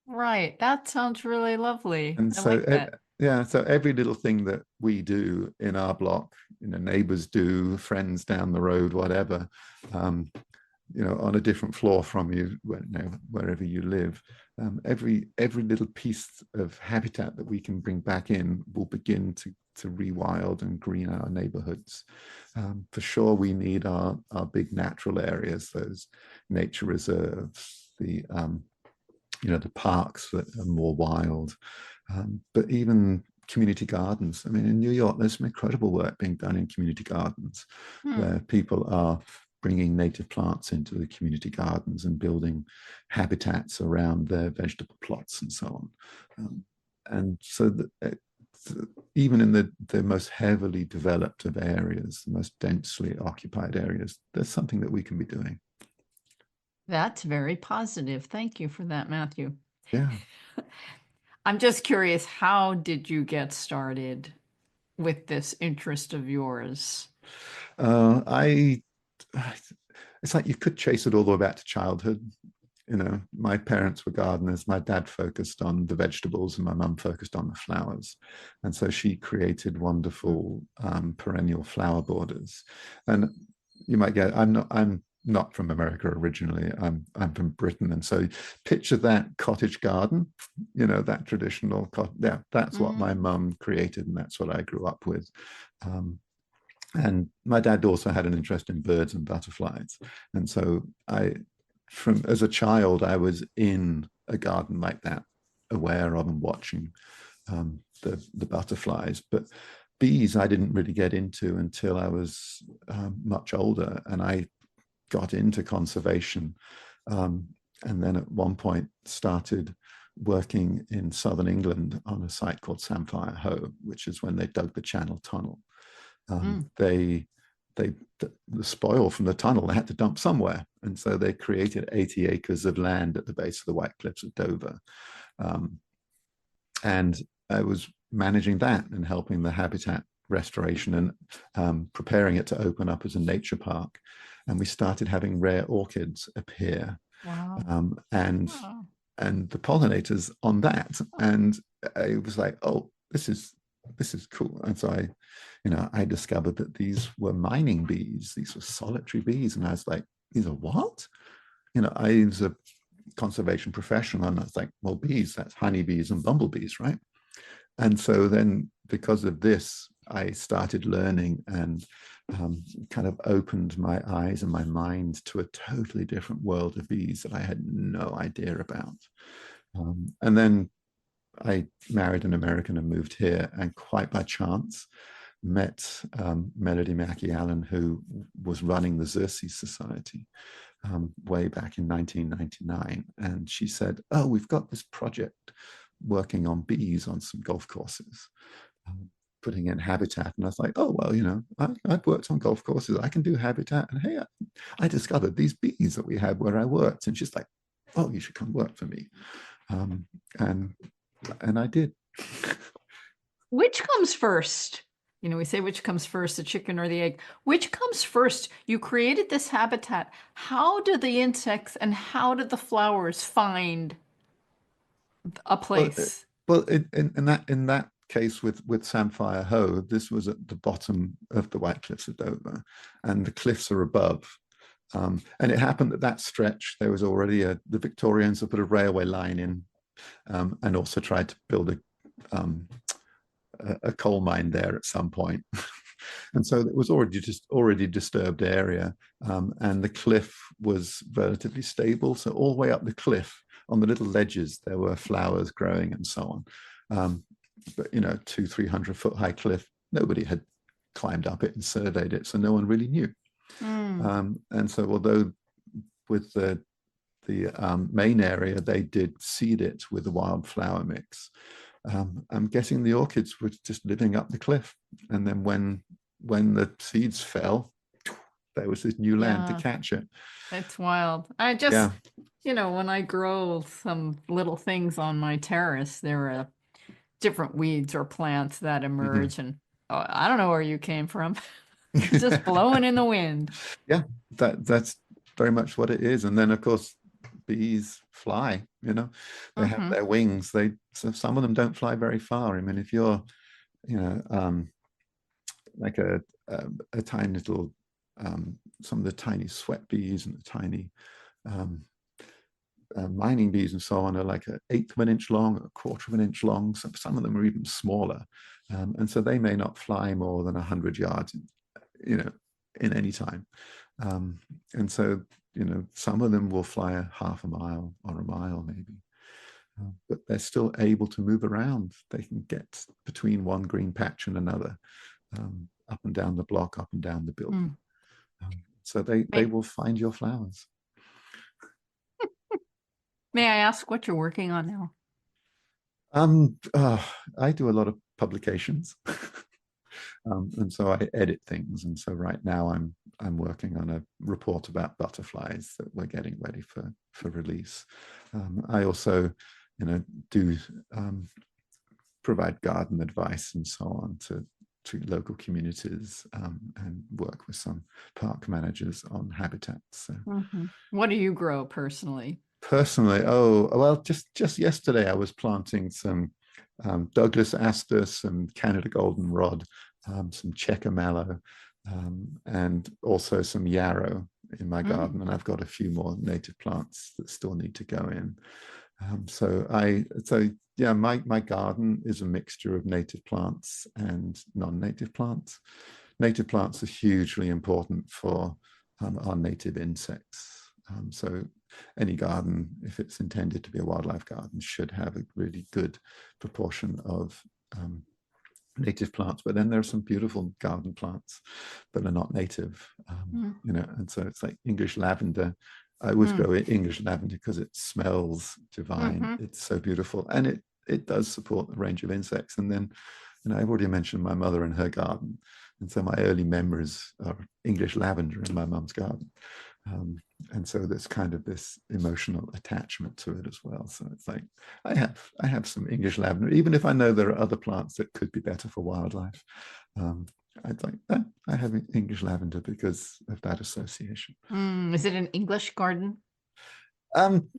S1: Right. That sounds really lovely.
S2: And
S1: I
S2: so
S1: like that.
S2: yeah, so every little thing that we do in our block, you know, neighbors do, friends down the road, whatever, you know, on a different floor from you, wherever you live, every little piece of habitat that we can bring back in will begin to rewild and green our neighborhoods. For sure, we need our big natural areas, those nature reserves, the you know, the parks that are more wild, but even community gardens. I mean, in New York, there's some incredible work being done in community gardens where people are bringing native plants into the community gardens and building habitats around their vegetable plots and so on. And so even in the most heavily developed of areas, the most densely occupied areas, there's something that we can be doing.
S1: That's very positive. Thank you for that, Matthew.
S2: Yeah.
S1: I'm just curious, how did you get started with this interest of yours?
S2: It's like you could chase it all the way back to childhood. You know, my parents were gardeners. My dad focused on the vegetables and my mum focused on the flowers. And so she created wonderful perennial flower borders. And you might get, I'm not from America originally. I'm from Britain. And so picture that cottage garden, you know, that traditional, that's what my mum created, and that's what I grew up with. And my dad also had an interest in birds and butterflies. And so as a child, I was in a garden like that, aware of and watching the butterflies. But bees, I didn't really get into until I was much older, and I got into conservation. And then at one point started working in southern England on a site called Samphire Hoe, which is when they dug the Channel Tunnel. The spoil from the tunnel they had to dump somewhere, and so they created 80 acres of land at the base of the White Cliffs of Dover, and I was managing that and helping the habitat restoration and preparing it to open up as a nature park. And we started having rare orchids appear.
S1: Wow.
S2: And
S1: Wow.
S2: the pollinators on that. And I was like, oh, this is cool. And so I discovered that these were mining bees. These were solitary bees. And I was like, these are what? I was a conservation professional, and I was like, well, bees, that's honeybees and bumblebees, right? And so then because of this, I started learning and kind of opened my eyes and my mind to a totally different world of bees that I had no idea about. And then I married an American and moved here, and quite by chance met Melody Mackey Allen, who was running the Xerces Society way back in 1999. And she said, oh, we've got this project working on bees on some golf courses, putting in habitat. And I was like, oh, well, I've worked on golf courses. I can do habitat. And hey, I discovered these bees that we had where I worked. And she's like, oh, you should come work for me. And I did.
S1: Which comes first? We say which comes first, the chicken or the egg. Which comes first? You created this habitat. How do the insects and how did the flowers find a place?
S2: Well, in that case with Samphire Hoe, this was at the bottom of the White Cliffs of Dover, and the cliffs are above. And it happened that stretch, there was already the Victorians had put a railway line in, and also tried to build a coal mine there at some point. And so it was already disturbed area, and the cliff was relatively stable. So all the way up the cliff, on the little ledges, there were flowers growing and so on. But 200-300 foot high cliff, nobody had climbed up it and surveyed it, so no one really knew. And so although with the main area, they did seed it with a wildflower mix, I'm guessing the orchids were just living up the cliff. And then when the seeds fell, there was this new land to catch it.
S1: It's wild. I just, when I grow some little things on my terrace, there are different weeds or plants that emerge. And I don't know where you came from. Just blowing in the wind.
S2: Yeah, that's very much what it is. And then, of course, bees fly, they have their wings. So some of them don't fly very far. I mean, if you're, like a tiny little, some of the tiny sweat bees and the tiny mining bees and so on are like an eighth of an inch long, a quarter of an inch long. Some of them are even smaller. And so they may not fly more than 100 yards, in any time. And so, some of them will fly a half a mile or a mile maybe, but they're still able to move around. They can get between one green patch and another, up and down the block, up and down the building. So they will find your flowers.
S1: May I ask what you're working on now?
S2: I do a lot of publications. And so I edit things. And so right now I'm working on a report about butterflies that we're getting ready for release. I also, do provide garden advice and so on to local communities, and work with some park managers on habitats. So.
S1: What do you grow personally?
S2: Personally, oh well, just yesterday I was planting some Douglas aster, some Canada goldenrod, some checker mallow, and also some yarrow in my garden. And I've got a few more native plants that still need to go in. My garden is a mixture of native plants and non-native plants. Native plants are hugely important for our native insects. So any garden, if it's intended to be a wildlife garden, should have a really good proportion of native plants. But then there are some beautiful garden plants that are not native, and so it's like English lavender. I always grow English lavender because it smells divine. It's so beautiful, and it does support a range of insects. And then, I've already mentioned my mother and her garden, and so my early memories are English lavender in my mum's garden. And so there's kind of this emotional attachment to it as well. So it's like I have some English lavender, even if I know there are other plants that could be better for wildlife. I'd like that. I have English lavender because of that association.
S1: Is it an English garden?
S2: Um,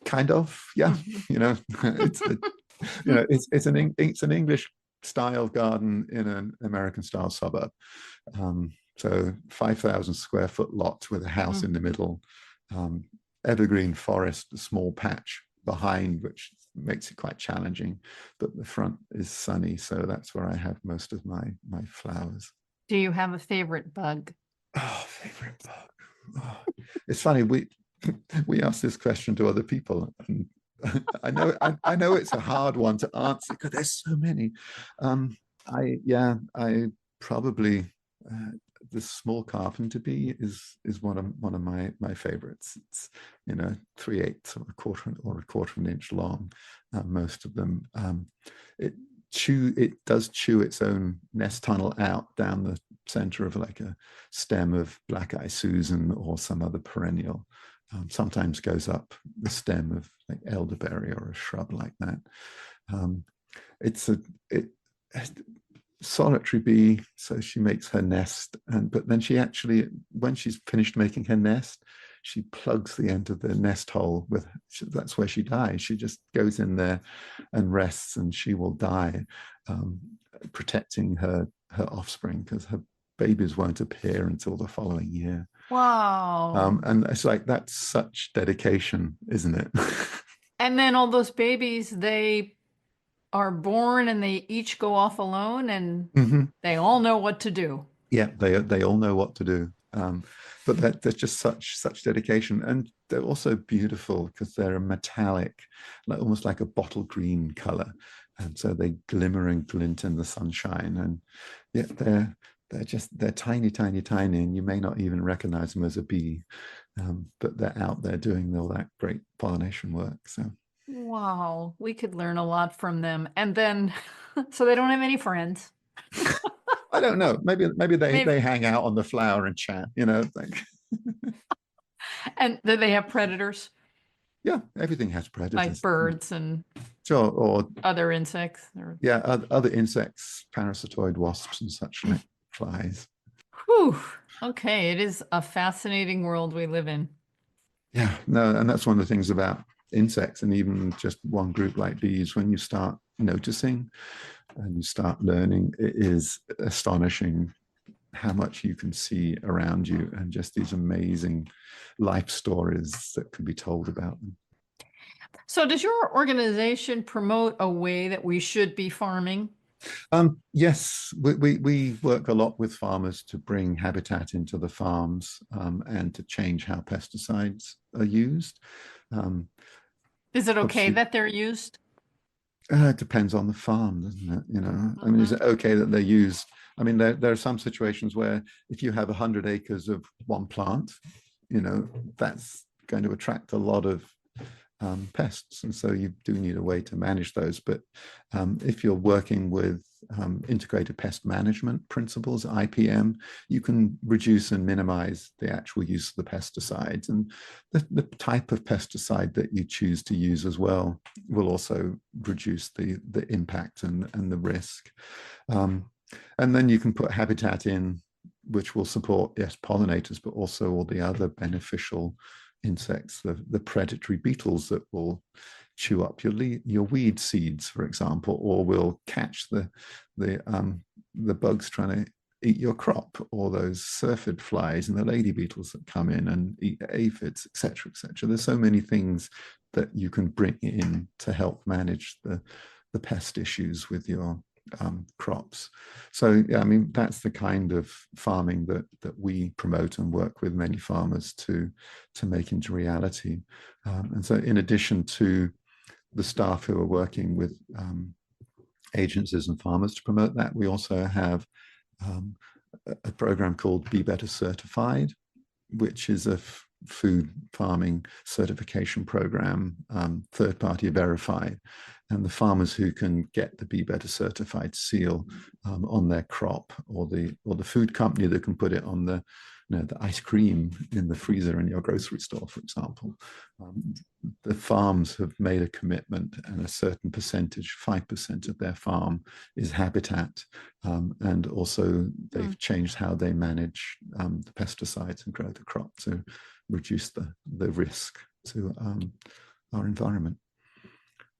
S2: kind of, yeah. You know, it's a, it's an English style garden in an American style suburb. So 5,000 square foot lot with a house in the middle, evergreen forest, a small patch behind, which makes it quite challenging, but the front is sunny, so that's where I have most of my flowers.
S1: Do you have a favorite bug?
S2: Oh, favorite bug. Oh. It's funny, we ask this question to other people, and I know it's a hard one to answer because there's so many. I probably the small carpenter bee is one of my favorites. It's 3/8 or a quarter of an inch long. Most of them. It does chew its own nest tunnel out down the center of like a stem of Black-Eye Susan or some other perennial. Sometimes goes up the stem of like elderberry or a shrub like that. It's a solitary bee, so she makes her nest, but then she actually, when she's finished making her nest, she plugs the end of the nest hole with. That's where she dies. She just goes in there and rests, and she will die, protecting her offspring because her babies won't appear until the following year.
S1: Wow.
S2: And it's like, that's such dedication, isn't it?
S1: And then all those babies, they are born and they each go off alone and they all know what to do.
S2: Yeah, they all know what to do. But there's just such dedication, and they're also beautiful because they're a metallic, like almost like a bottle green color, and so they glimmer and glint in the sunshine. And yet they're tiny, tiny, tiny, and you may not even recognize them as a bee, but they're out there doing all that great pollination work. So
S1: wow, we could learn a lot from them. And then, so they don't have any friends.
S2: I don't know. Maybe
S1: Maybe.
S2: they hang out on the flower and chat. Like.
S1: And then they have predators.
S2: Yeah, everything has predators.
S1: Like birds and
S2: sure, or
S1: other insects.
S2: Yeah, other insects, parasitoid wasps and such like, flies.
S1: Whew. Okay, it is a fascinating world we live in.
S2: Yeah, no, and that's one of the things about insects, and even just one group like bees, when you start noticing and you start learning, it is astonishing how much you can see around you, and just these amazing life stories that can be told about them.
S1: So does your organization promote a way that we should be farming?
S2: Yes, we work a lot with farmers to bring habitat into the farms, and to change how pesticides are used.
S1: Is it okay that they're used?
S2: It depends on the farm, doesn't it? I mean, is it okay that they're used? I mean, there are some situations where if you have 100 acres of one plant, that's going to attract a lot of pests, and so you do need a way to manage those. But if you're working with integrated pest management principles, IPM, you can reduce and minimize the actual use of the pesticides, and the type of pesticide that you choose to use as well will also reduce the impact and the risk. And then you can put habitat in which will support, yes, pollinators, but also all the other beneficial insects, the predatory beetles that will chew up your weed seeds, for example, or will catch the bugs trying to eat your crop, or those syrphid flies and the lady beetles that come in and eat aphids, etc., etc. There's so many things that you can bring in to help manage the pest issues with your crops. So yeah, I mean, that's the kind of farming that we promote and work with many farmers to make into reality. And so in addition to the staff who are working with agencies and farmers to promote that, we also have a program called Be Better Certified, which is a food farming certification program, third-party verified, and the farmers who can get the Be Better certified seal on their crop, or the food company that can put it on the the ice cream in the freezer in your grocery store, for example. The farms have made a commitment, and a certain percentage, 5% of their farm, is habitat. And also they've changed how they manage the pesticides and grow the crop to reduce the risk to our environment.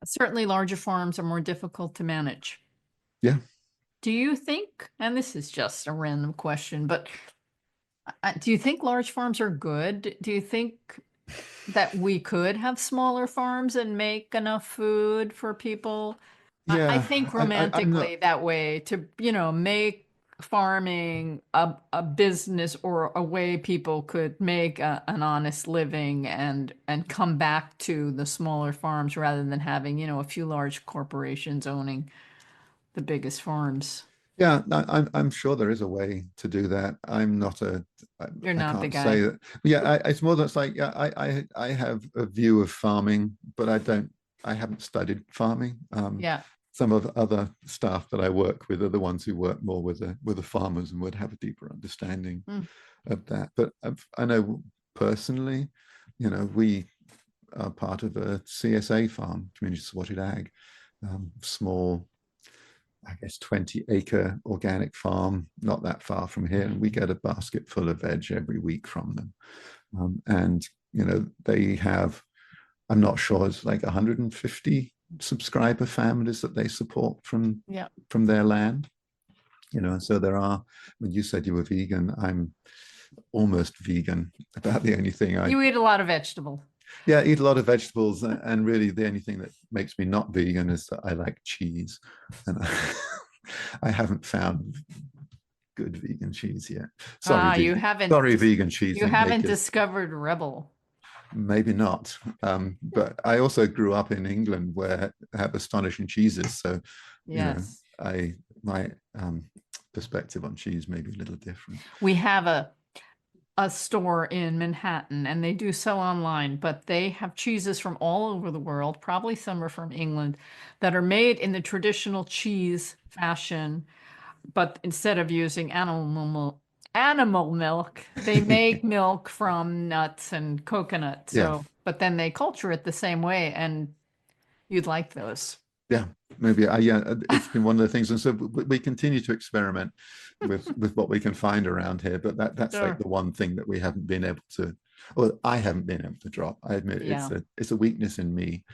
S1: Certainly larger farms are more difficult to manage.
S2: Yeah.
S1: Do you think, and this is just a random question, but do you think large farms are good? Do you think that we could have smaller farms and make enough food for people? I
S2: Yeah,
S1: think
S2: I'm
S1: romantically
S2: not.
S1: that way to, make farming a business or a way people could make an honest living and come back to the smaller farms rather than having, a few large corporations owning the biggest farms.
S2: Yeah, I'm sure there is a way to do that. I'm not a,
S1: You're
S2: I
S1: not the
S2: can't
S1: guy.
S2: say that. Yeah, it's more that's like, yeah, I have a view of farming, but I haven't studied farming.
S1: Yeah.
S2: Some of the other staff that I work with are the ones who work more with the farmers and would have a deeper understanding
S1: Mm.
S2: of that. But I know personally, we are part of a CSA farm, community supported ag, small, I guess, 20-acre organic farm, not that far from here. And we get a basket full of veg every week from them. And, they have, I'm not sure, it's like 150 subscriber families that they support from their land. And so there are, when you said you were vegan, I'm almost vegan. About the only thing
S1: You eat a lot of vegetables.
S2: yeah, I eat a lot of vegetables, and really the only thing that makes me not vegan is that I like cheese, and I haven't found good vegan cheese yet. Sorry,
S1: You
S2: vegan.
S1: haven't
S2: Sorry, vegan cheese
S1: you haven't
S2: makers.
S1: discovered Rebel.
S2: Maybe not. But I also grew up in England where I have astonishing cheeses. So,
S1: Yes.
S2: My perspective on cheese may be a little different.
S1: We have a store in Manhattan and they do sell online, but they have cheeses from all over the world, probably some are from England, that are made in the traditional cheese fashion, but instead of using animal milk, they make milk from nuts and coconut.
S2: Yeah.
S1: So, but then they culture it the same way, and you'd like those.
S2: Yeah, maybe. Yeah, it's been one of the things, and so we continue to experiment with what we can find around here. But that's like
S1: Sure.
S2: the one thing that we haven't been able to, or I haven't been able to drop. I admit
S1: Yeah.
S2: it's a weakness in me.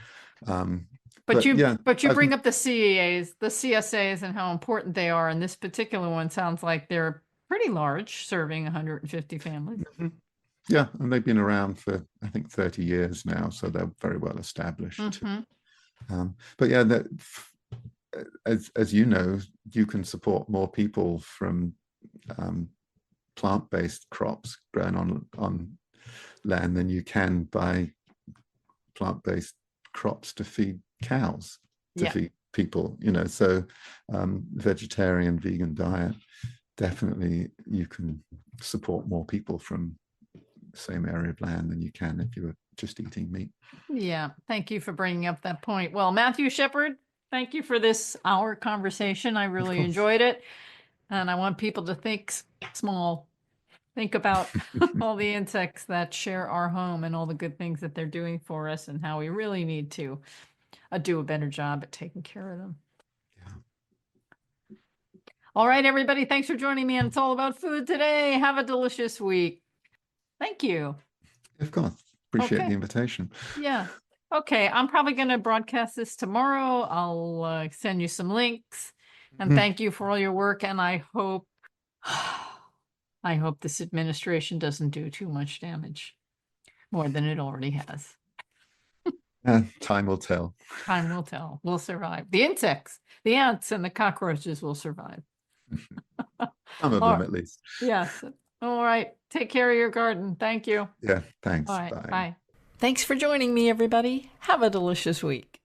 S1: But you
S2: as,
S1: bring up the CEAs, the CSAs, and how important they are. And this particular one sounds like they're pretty large, serving 150 families.
S2: yeah, and they've been around for I think 30 years now, so they're very well established. But yeah, that as you know, you can support more people from plant-based crops grown on land than you can by plant-based crops to feed cows, to feed people. So vegetarian, vegan diet, definitely you can support more people from the same area of land than you can if you were just eating meat.
S1: Yeah, thank you for bringing up that point. Well, Matthew Shepard, thank you for this hour conversation. I really enjoyed it. And I want people to think small. Think about all the insects that share our home and all the good things that they're doing for us and how we really need to do a better job at taking care of them. Yeah. All right, everybody. Thanks for joining me on It's All About Food today. Have a delicious week. Thank you.
S2: Of course. Appreciate the invitation.
S1: Yeah. Okay. I'm probably going to broadcast this tomorrow. I'll send you some links. And thank you for all your work. And I hope this administration doesn't do too much damage, more than it already has.
S2: Time will tell.
S1: Time will tell. We'll survive. The insects, the ants, and the cockroaches will survive.
S2: Some of them, at least.
S1: Yes. All right. Take care of your garden. Thank you.
S2: Yeah. Thanks.
S1: All right.
S2: Bye.
S1: Bye. Thanks for joining me, everybody. Have a delicious week.